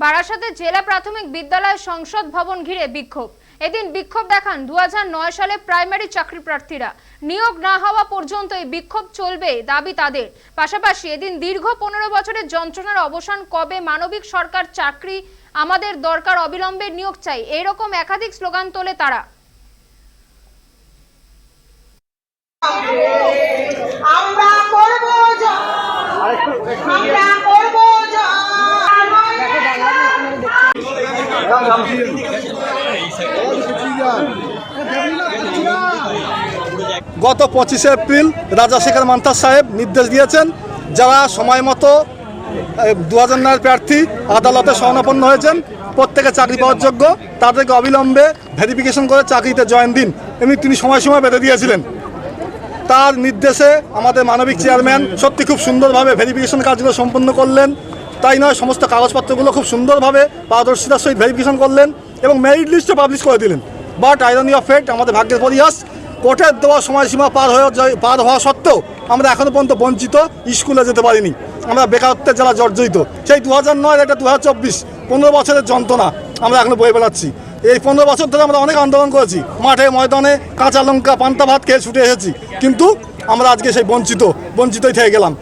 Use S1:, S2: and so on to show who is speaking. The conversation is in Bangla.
S1: বারাসাতে জেলা প্রাথমিক বিদ্যালয় সংসদ ভবন ঘিরে বিক্ষোভ। এদিন বিক্ষোভ দেখান 2009 সালে প্রাইমারি চাকরি প্রার্থীরা। নিয়োগ না হওয়া পর্যন্ত এই বিক্ষোভ চলবে দাবি তাদের। পাশাপাশি এদিন দীর্ঘ 15 বছরের যন্ত্রণার অবসান কবে, মানবিক সরকার চাকরি আমাদের দরকার, অবিলম্বে নিয়োগ চাই, এইরকম একাধিক স্লোগান তোলে তারা।
S2: গত 25 এপ্রিল রাজা শেখর মান্তার সাহেব নির্দেশ দিয়েছেন, যারা সময় মতো 2009 প্রার্থী আদালতে শরণাপন্ন হয়েছেন, প্রত্যেকে চাকরি পাওয়ার যোগ্য, তাদেরকে অবিলম্বে ভেরিফিকেশন করে চাকরিতে জয়েন দিন, এমনি তিনি সময় বেঁধে দিয়েছিলেন। তার নির্দেশে আমাদের মানবিক চেয়ারম্যান সত্যি খুব সুন্দরভাবে ভেরিফিকেশন কাজগুলো সম্পন্ন করলেন। তাই নয়, সমস্ত কাগজপত্রগুলো খুব সুন্দরভাবে পারদর্শিতার সহিত ভেরিফিকেশন করলেন এবং মেরিট লিস্টও পাবলিশ করে দিলেন। বাট আইরনি অফ ফেট, আমাদের ভাগ্যের পরিহাস, কোর্টের দেওয়া সময়সীমা পার হওয়া সত্ত্বেও আমরা এখনও পর্যন্ত বঞ্চিত, স্কুলে যেতে পারিনি। আমরা বেকারত্বের যারা জর্জরিত, সেই 2009 এটা 2024, 15 বছরের যন্ত্রণা আমরা এখনও বয়ে বেড়াচ্ছি। এই 15 বছর ধরে আমরা অনেক আন্দোলন করেছি, মাঠে ময়দানে কাঁচা লঙ্কা পান্তা ভাত খেয়ে ছুটে এসেছি, কিন্তু আমরা আজকে সেই বঞ্চিতই থেকে গেলাম।